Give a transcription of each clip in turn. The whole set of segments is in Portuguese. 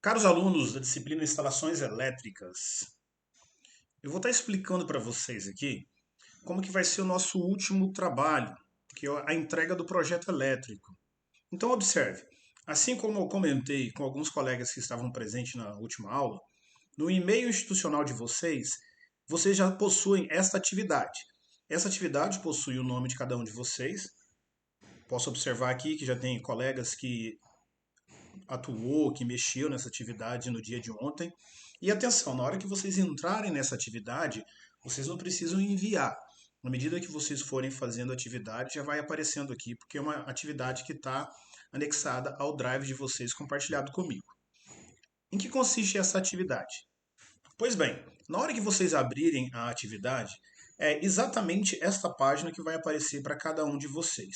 Caros alunos da disciplina Instalações Elétricas, eu vou estar explicando para vocês aqui como que vai ser o nosso último trabalho, que é a entrega do projeto elétrico. Então observe, assim como eu comentei com alguns colegas que estavam presentes na última aula, no e-mail institucional de vocês, vocês já possuem esta atividade. Essa atividade possui o nome de cada um de vocês. Posso observar aqui que já tem colegas que atuou, que mexeu nessa atividade no dia de ontem. E atenção, na hora que vocês entrarem nessa atividade, vocês não precisam enviar. Na medida que vocês forem fazendo a atividade, já vai aparecendo aqui, porque é uma atividade que está anexada ao drive de vocês compartilhado comigo. Em que consiste essa atividade? Pois bem, na hora que vocês abrirem a atividade, é exatamente esta página que vai aparecer para cada um de vocês.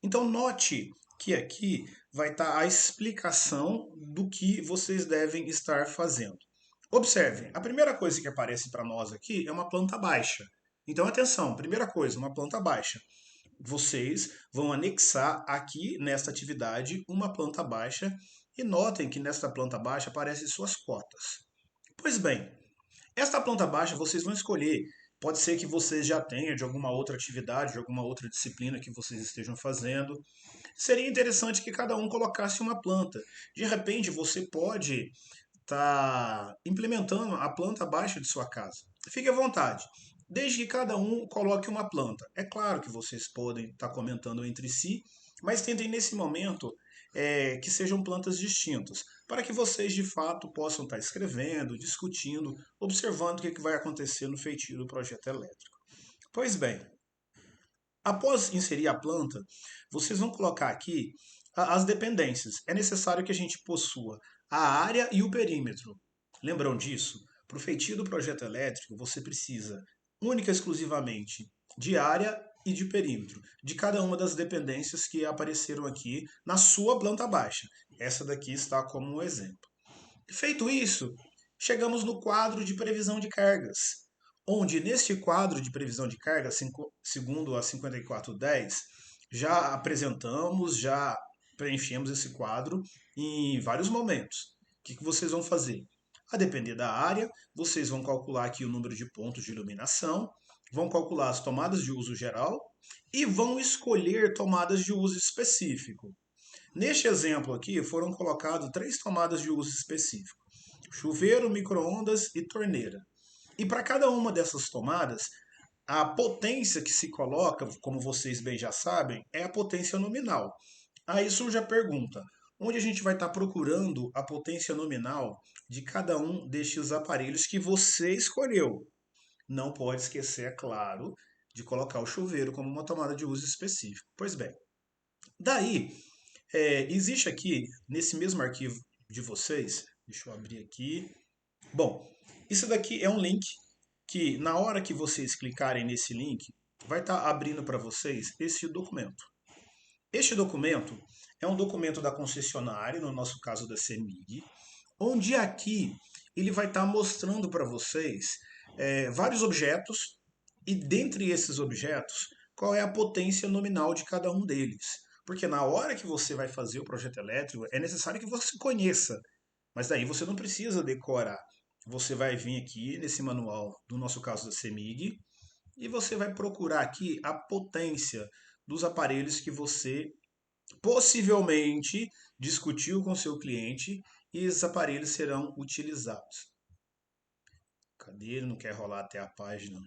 Então, note que aqui vai estar a explicação do que vocês devem estar fazendo. Observem, a primeira coisa que aparece para nós aqui é uma planta baixa. Então, atenção, primeira coisa, uma planta baixa. Vocês vão anexar aqui nesta atividade uma planta baixa e notem que nesta planta baixa aparecem suas cotas. Pois bem, esta planta baixa vocês vão escolher. Pode ser que vocês já tenham de alguma outra atividade, de alguma outra disciplina que vocês estejam fazendo. Seria interessante que cada um colocasse uma planta. De repente, você pode estar implementando a planta baixa de sua casa. Fique à vontade. Desde que cada um coloque uma planta. É claro que vocês podem estar comentando entre si, mas tentem nesse momento que sejam plantas distintas, para que vocês de fato possam estar escrevendo, discutindo, observando o que vai acontecer no feitio do projeto elétrico. Pois bem, após inserir a planta, vocês vão colocar aqui as dependências. É necessário que a gente possua a área e o perímetro. Lembram disso? Para o feitio do projeto elétrico, você precisa única e exclusivamente de área e de perímetro, de cada uma das dependências que apareceram aqui na sua planta baixa. Essa daqui está como um exemplo. Feito isso, chegamos no quadro de previsão de cargas, onde neste quadro de previsão de cargas, segundo a 5410, já apresentamos, já preenchemos esse quadro em vários momentos. O que vocês vão fazer? A depender da área, vocês vão calcular aqui o número de pontos de iluminação, vão calcular as tomadas de uso geral e vão escolher tomadas de uso específico. Neste exemplo aqui, foram colocadas três tomadas de uso específico: chuveiro, micro-ondas e torneira. E para cada uma dessas tomadas, a potência que se coloca, como vocês bem já sabem, é a potência nominal. Aí surge a pergunta: onde a gente vai estar procurando a potência nominal de cada um destes aparelhos que você escolheu? Não pode esquecer, é claro, de colocar o chuveiro como uma tomada de uso específico. Pois bem, daí existe aqui, nesse mesmo arquivo de vocês, deixa eu abrir aqui. Bom, isso daqui é um link que, na hora que vocês clicarem nesse link, vai estar abrindo para vocês esse documento. Este documento é um documento da concessionária, no nosso caso da CEMIG, onde aqui ele vai estar mostrando para vocês vários objetos e dentre esses objetos, qual é a potência nominal de cada um deles. Porque na hora que você vai fazer o projeto elétrico, é necessário que você conheça, mas daí você não precisa decorar. Você vai vir aqui nesse manual, do nosso caso da CEMIG, e você vai procurar aqui a potência dos aparelhos que você possivelmente discutiu com seu cliente e esses aparelhos serão utilizados. Cadê? Ele não quer rolar até a página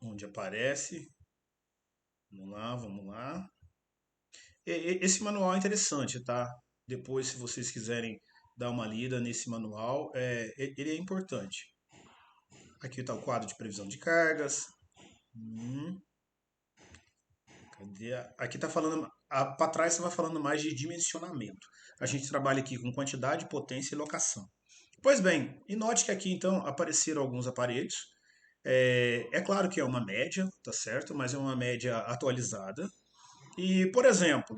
onde aparece. Vamos lá, vamos lá. Esse manual é interessante, tá? Depois, se vocês quiserem dar uma lida nesse manual, ele é importante. Aqui está o quadro de previsão de cargas. Cadê? Aqui está falando. Para trás você vai falando mais de dimensionamento. A gente trabalha aqui com quantidade, potência e locação. Pois bem, e note que aqui então apareceram alguns aparelhos. É claro que é uma média, tá certo? Mas é uma média atualizada. E, por exemplo,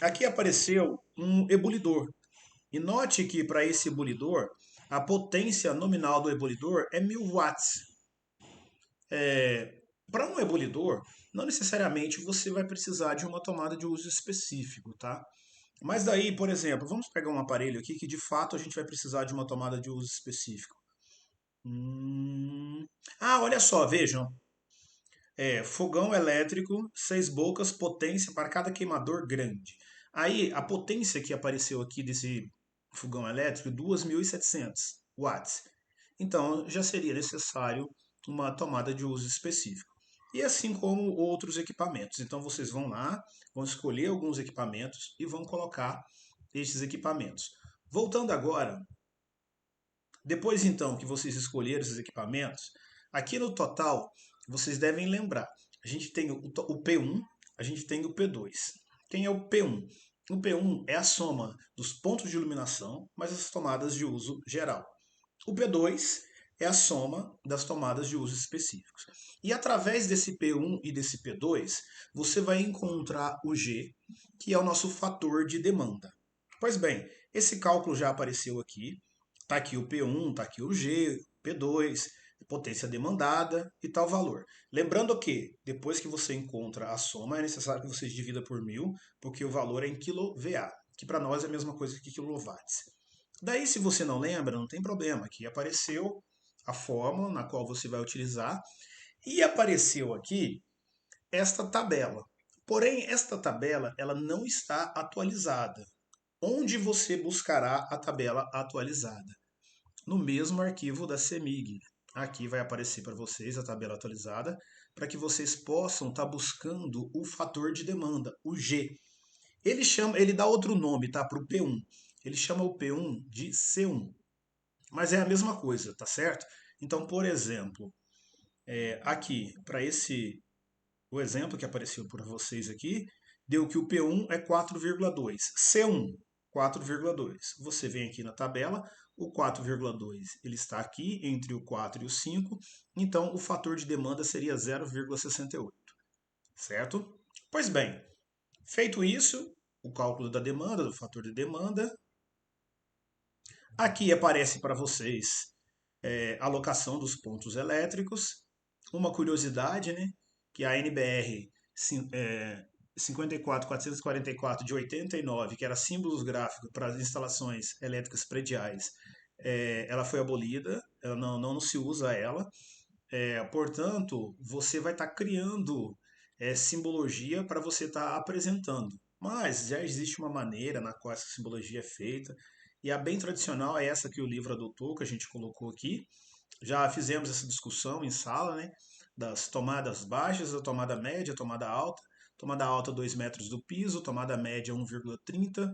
aqui apareceu um ebulidor. E note que para esse ebulidor, a potência nominal do ebulidor é 1000 watts. Para um ebulidor, não necessariamente você vai precisar de uma tomada de uso específico, tá? Mas daí, por exemplo, vamos pegar um aparelho aqui que de fato a gente vai precisar de uma tomada de uso específico. Olha só, vejam. Fogão elétrico, 6 bocas, potência para cada queimador grande. Aí, a potência que apareceu aqui desse fogão elétrico, 2.700 watts. Então, já seria necessário uma tomada de uso específico. E assim como outros equipamentos. Então, vocês vão lá, vão escolher alguns equipamentos e vão colocar estes equipamentos. Voltando agora, depois então que vocês escolheram esses equipamentos, aqui no total vocês devem lembrar, a gente tem o P1, a gente tem o P2. Quem é o P1? O P1 é a soma dos pontos de iluminação mais as tomadas de uso geral. O P2 é a soma das tomadas de uso específicos. E através desse P1 e desse P2, você vai encontrar o G, que é o nosso fator de demanda. Pois bem, esse cálculo já apareceu aqui. Está aqui o P1, está aqui o G, P2, potência demandada e tal valor. Lembrando que depois que você encontra a soma, é necessário que você divida por 1000, porque o valor é em kVA, que para nós é a mesma coisa que quilowatts. Daí, se você não lembra, não tem problema. Aqui apareceu a fórmula na qual você vai utilizar e apareceu aqui esta tabela. Porém, esta tabela ela não está atualizada. Onde você buscará a tabela atualizada? No mesmo arquivo da CEMIG. Aqui vai aparecer para vocês a tabela atualizada, para que vocês possam estar buscando o fator de demanda, o G. Ele dá outro nome, tá, para o P1. Ele chama o P1 de C1. Mas é a mesma coisa, tá certo? Então, por exemplo, aqui, para o exemplo que apareceu para vocês aqui, deu que o P1 é 4,2, C1 4,2. Você vem aqui na tabela, o 4,2 ele está aqui entre o 4 e o 5, então o fator de demanda seria 0,68, certo? Pois bem, feito isso, o cálculo da demanda, do fator de demanda, aqui aparece para vocês alocação dos pontos elétricos. Uma curiosidade, né, que a NBR 54444 de 89, que era símbolos gráficos para as instalações elétricas prediais, ela foi abolida, ela não se usa ela. Portanto, você vai estar criando simbologia para você estar apresentando. Mas já existe uma maneira na qual essa simbologia é feita, e a bem tradicional é essa que o livro adotou, que a gente colocou aqui. Já fizemos essa discussão em sala, né? Das tomadas baixas, a tomada média, a tomada alta. Tomada alta 2 metros do piso, tomada média 1,30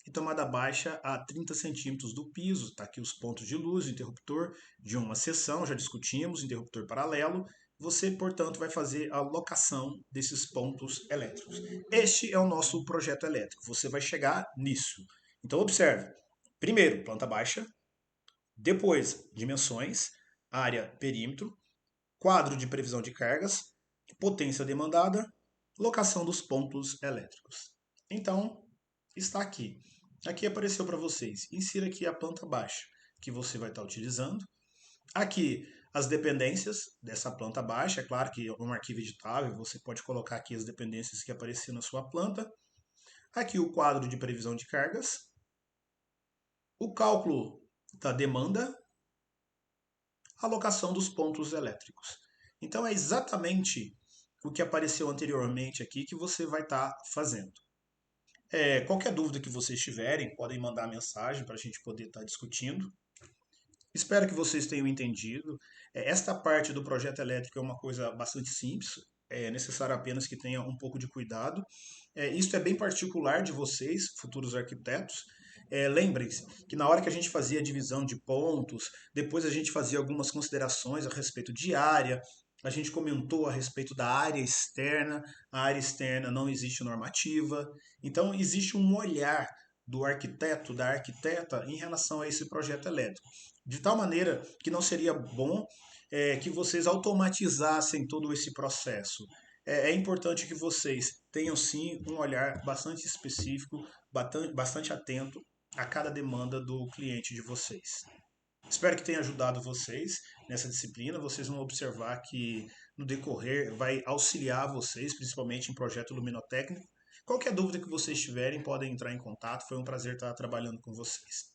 e tomada baixa a 30 centímetros do piso. Está aqui os pontos de luz, o interruptor de uma seção, já discutimos, interruptor paralelo. Você, portanto, vai fazer a locação desses pontos elétricos. Este é o nosso projeto elétrico. Você vai chegar nisso. Então, observe. Primeiro, planta baixa. Depois, dimensões, área, perímetro, quadro de previsão de cargas, potência demandada, locação dos pontos elétricos. Então, está aqui. Aqui apareceu para vocês. Insira aqui a planta baixa que você vai estar utilizando. Aqui as dependências dessa planta baixa. É claro que é um arquivo editável, você pode colocar aqui as dependências que apareceram na sua planta. Aqui o quadro de previsão de cargas. O cálculo da demanda, alocação dos pontos elétricos. Então é exatamente o que apareceu anteriormente aqui que você vai estar fazendo. Qualquer dúvida que vocês tiverem, podem mandar mensagem para a gente poder estar discutindo. Espero que vocês tenham entendido. Esta parte do projeto elétrico é uma coisa bastante simples, é necessário apenas que tenha um pouco de cuidado. Isso é bem particular de vocês, futuros arquitetos. Lembrem-se que na hora que a gente fazia a divisão de pontos, depois a gente fazia algumas considerações a respeito de área, a gente comentou a respeito da área externa. A área externa não existe normativa, então existe um olhar do arquiteto, da arquiteta em relação a esse projeto elétrico. De tal maneira que não seria bom que vocês automatizassem todo esse processo. É importante que vocês tenham sim um olhar bastante específico, bastante atento a cada demanda do cliente de vocês. Espero que tenha ajudado vocês nessa disciplina. Vocês vão observar que no decorrer vai auxiliar vocês, principalmente em projeto luminotécnico, Qualquer dúvida que vocês tiverem, podem entrar em contato. Foi um prazer estar trabalhando com vocês.